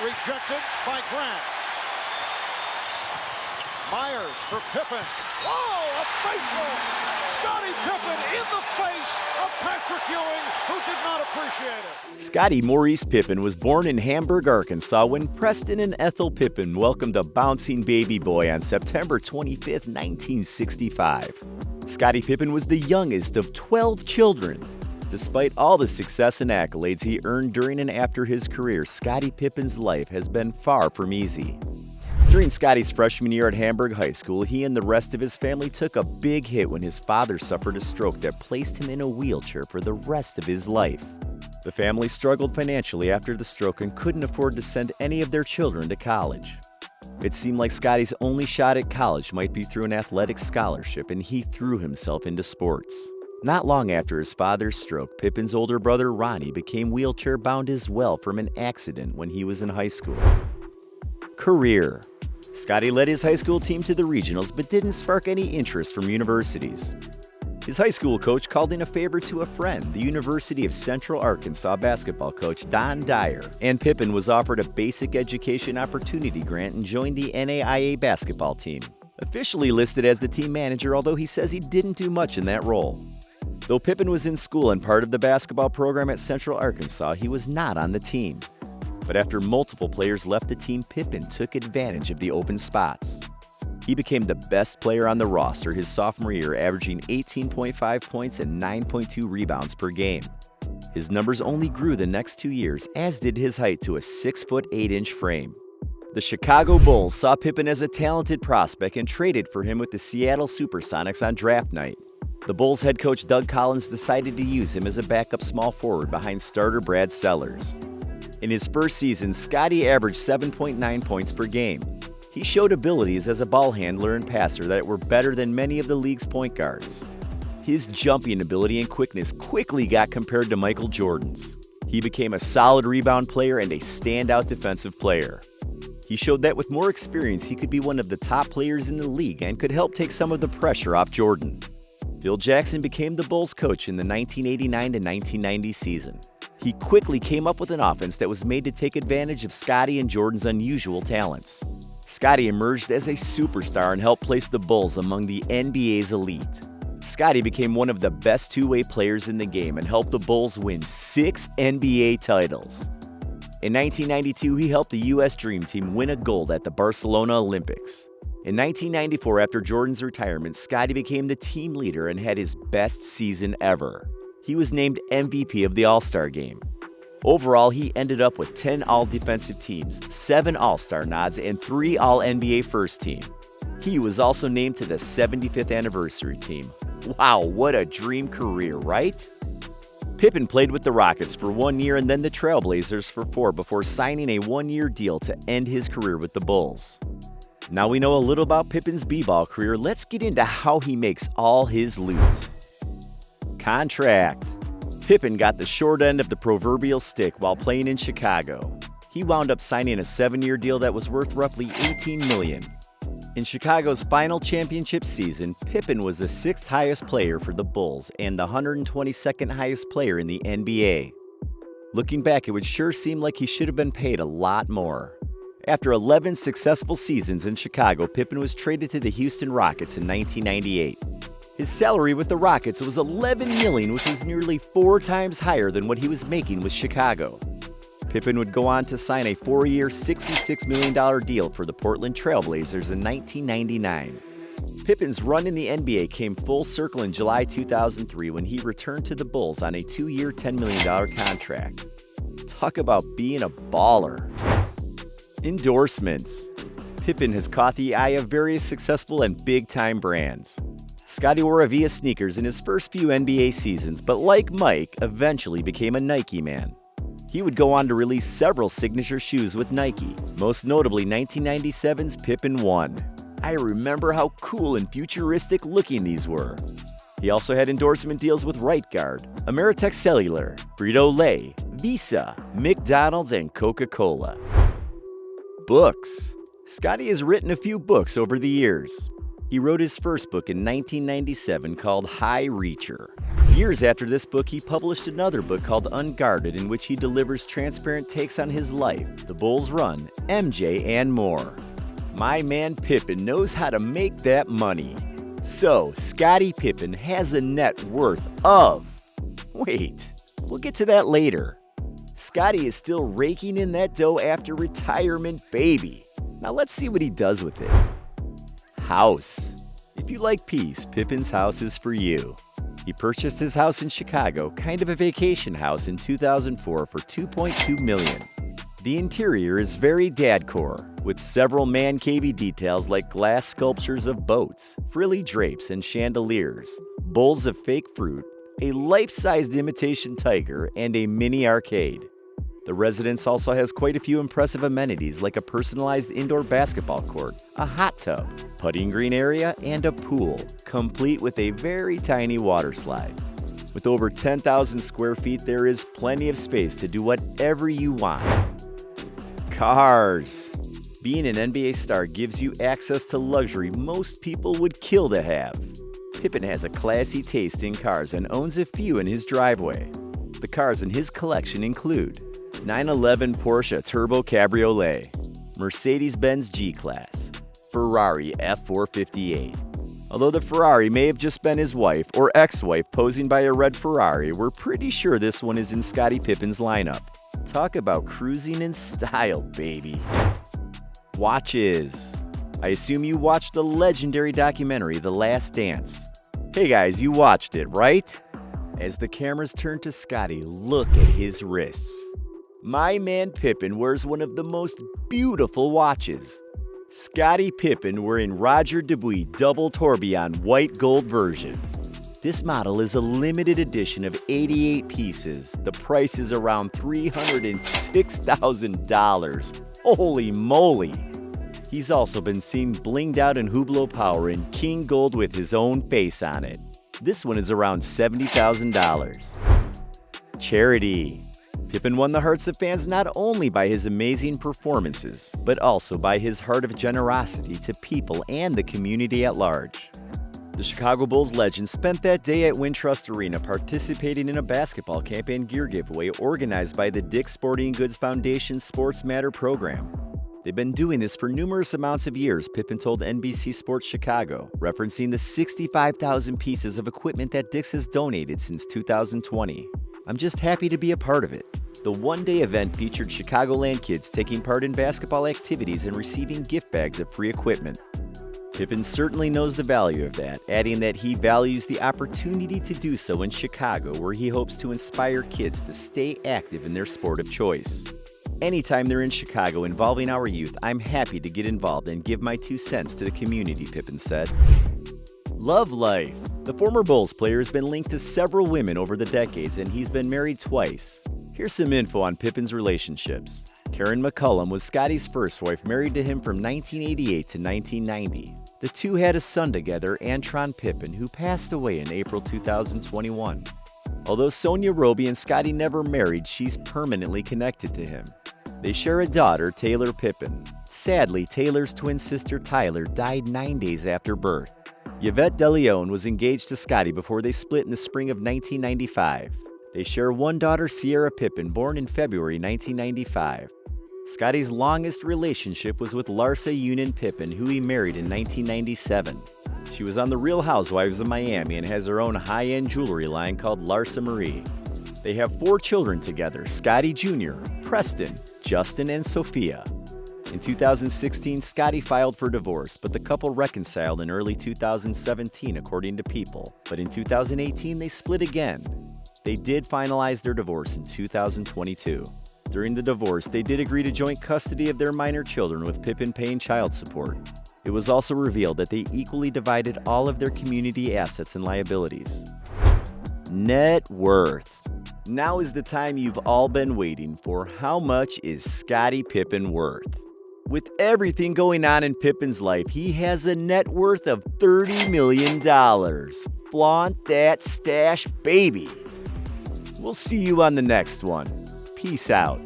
Rejected by Grant. Myers for Pippen. Whoa, a faithful Scottie Pippen in the face of Patrick Ewing, who did not appreciate it. Scottie Maurice Pippen was born in Hamburg, Arkansas, when Preston and Ethel Pippen welcomed a bouncing baby boy on September 25, 1965. Scottie Pippen was the youngest of 12 children. Despite all the success and accolades he earned during and after his career, Scottie Pippen's life has been far from easy. During Scottie's freshman year at Hamburg High School, he and the rest of his family took a big hit when his father suffered a stroke that placed him in a wheelchair for the rest of his life. The family struggled financially after the stroke and couldn't afford to send any of their children to college. It seemed like Scottie's only shot at college might be through an athletic scholarship, and he threw himself into sports. Not long after his father's stroke, Pippen's older brother Ronnie became wheelchair-bound as well from an accident when he was in high school. Career. Scottie led his high school team to the regionals but didn't spark any interest from universities. His high school coach called in a favor to a friend, the University of Central Arkansas basketball coach Don Dyer, and Pippen was offered a basic education opportunity grant and joined the NAIA basketball team. Officially listed as the team manager, although he says he didn't do much in that role. Though Pippen was in school and part of the basketball program at Central Arkansas, he was not on the team. But after multiple players left the team, Pippen took advantage of the open spots. He became the best player on the roster his sophomore year, averaging 18.5 points and 9.2 rebounds per game. His numbers only grew the next 2 years, as did his height to a 6'8" frame. The Chicago Bulls saw Pippen as a talented prospect and traded for him with the Seattle Supersonics on draft night. The Bulls head coach Doug Collins decided to use him as a backup small forward behind starter Brad Sellers. In his first season, Scottie averaged 7.9 points per game. He showed abilities as a ball handler and passer that were better than many of the league's point guards. His jumping ability and quickness quickly got compared to Michael Jordan's. He became a solid rebound player and a standout defensive player. He showed that with more experience, he could be one of the top players in the league and could help take some of the pressure off Jordan. Phil Jackson became the Bulls coach in the 1989-1990 season. He quickly came up with an offense that was made to take advantage of Scottie and Jordan's unusual talents. Scottie emerged as a superstar and helped place the Bulls among the NBA's elite. Scottie became one of the best two-way players in the game and helped the Bulls win 6 NBA titles. In 1992, he helped the U.S. Dream Team win a gold at the Barcelona Olympics. In 1994, after Jordan's retirement, Scottie became the team leader and had his best season ever. He was named MVP of the All-Star Game. Overall, he ended up with 10 All-Defensive teams, 7 All-Star nods, and 3 All-NBA First Team. He was also named to the 75th anniversary team. Wow, what a dream career, right? Pippen played with the Rockets for 1 year and then the Trailblazers for 4 before signing a 1-year deal to end his career with the Bulls. Now we know a little about Pippen's b-ball career, let's get into how he makes all his loot. Contract. Pippen got the short end of the proverbial stick while playing in Chicago. He wound up signing a 7-year deal that was worth roughly $18 million. In Chicago's final championship season, Pippen was the 6th highest player for the Bulls and the 122nd highest player in the NBA. Looking back, it would sure seem like he should have been paid a lot more. After 11 successful seasons in Chicago, Pippen was traded to the Houston Rockets in 1998. His salary with the Rockets was $11 million, which was nearly 4 times higher than what he was making with Chicago. Pippen would go on to sign a 4-year, $66 million deal for the Portland Trailblazers in 1999. Pippen's run in the NBA came full circle in July 2003 when he returned to the Bulls on a 2-year, $10 million contract. Talk about being a baller. Endorsements. Pippen has caught the eye of various successful and big-time brands. Scottie wore Avia sneakers in his first few NBA seasons, but like Mike, eventually became a Nike man. He would go on to release several signature shoes with Nike, most notably 1997's Pippen 1. I remember how cool and futuristic looking these were. He also had endorsement deals with Right Guard, Ameritech Cellular, Frito-Lay, Visa, McDonald's, and Coca-Cola. Books. Scottie has written a few books over the years. He wrote his first book in 1997 called High Reacher. Years after this book, he published another book called Unguarded, in which he delivers transparent takes on his life, the Bulls run, MJ, and more. My man Pippen knows how to make that money. So, Scottie Pippen has a net worth of... Wait, we'll get to that later. Scottie is still raking in that dough after retirement, baby. Now let's see what he does with it. House. If you like peace, Pippen's house is for you. He purchased his house in Chicago, kind of a vacation house, in 2004 for $2.2 million. The interior is very dadcore, with several man-cavey details like glass sculptures of boats, frilly drapes and chandeliers, bowls of fake fruit, a life-sized imitation tiger, and a mini arcade. The residence also has quite a few impressive amenities like a personalized indoor basketball court, a hot tub, putting green area, and a pool, complete with a very tiny water slide. With over 10,000 square feet, there is plenty of space to do whatever you want. Cars. Being an NBA star gives you access to luxury most people would kill to have. Pippen has a classy taste in cars and owns a few in his driveway. The cars in his collection include 911 Porsche Turbo Cabriolet, Mercedes-Benz G-Class, Ferrari F458. Although the Ferrari may have just been his wife or ex-wife posing by a red Ferrari, we're pretty sure this one is in Scottie Pippen's lineup. Talk about cruising in style, baby. Watches. I assume you watched the legendary documentary The Last Dance. Hey guys, you watched it, right? As the cameras turn to Scottie, look at his wrists. My man Pippen wears one of the most beautiful watches. Scottie Pippen wearing Roger Dubuis Double Tourbillon white gold version. This model is a limited edition of 88 pieces. The price is around $306,000. Holy moly! He's also been seen blinged out in Hublot Power in king gold with his own face on it. This one is around $70,000. Charity. Pippen won the hearts of fans not only by his amazing performances, but also by his heart of generosity to people and the community at large. The Chicago Bulls legend spent that day at Wintrust Arena participating in a basketball camp and gear giveaway organized by the Dick's Sporting Goods Foundation Sports Matter program. They've been doing this for numerous amounts of years, Pippen told NBC Sports Chicago, referencing the 65,000 pieces of equipment that Dick's has donated since 2020. I'm just happy to be a part of it. The one-day event featured Chicagoland kids taking part in basketball activities and receiving gift bags of free equipment. Pippen certainly knows the value of that, adding that he values the opportunity to do so in Chicago, where he hopes to inspire kids to stay active in their sport of choice. Anytime they're in Chicago involving our youth, I'm happy to get involved and give my 2 cents to the community, Pippen said. Love life. The former Bulls player has been linked to several women over the decades, and he's been married twice. Here's some info on Pippen's relationships. Karen McCullum was Scottie's first wife, married to him from 1988 to 1990. The two had a son together, Antron Pippen, who passed away in April 2021. Although Sonia Roby and Scottie never married, she's permanently connected to him. They share a daughter, Taylor Pippen. Sadly, Taylor's twin sister Tyler died 9 days after birth. Yvette DeLeon was engaged to Scottie before they split in the spring of 1995. They share one daughter, Sierra Pippen, born in February 1995. Scottie's longest relationship was with Larsa Pippen, who he married in 1997. She was on The Real Housewives of Miami and has her own high-end jewelry line called Larsa Marie. They have 4 children together, Scottie Jr., Preston, Justin, and Sophia. In 2016, Scottie filed for divorce, but the couple reconciled in early 2017, according to People. But in 2018, they split again. They did finalize their divorce in 2022. During the divorce, they did agree to joint custody of their minor children, with Pippen paying child support. It was also revealed that they equally divided all of their community assets and liabilities. Net worth. Now is the time you've all been waiting for. How much is Scottie Pippen worth? With everything going on in Pippen's life, he has a net worth of $30 million. Flaunt that stash, baby. We'll see you on the next one. Peace out.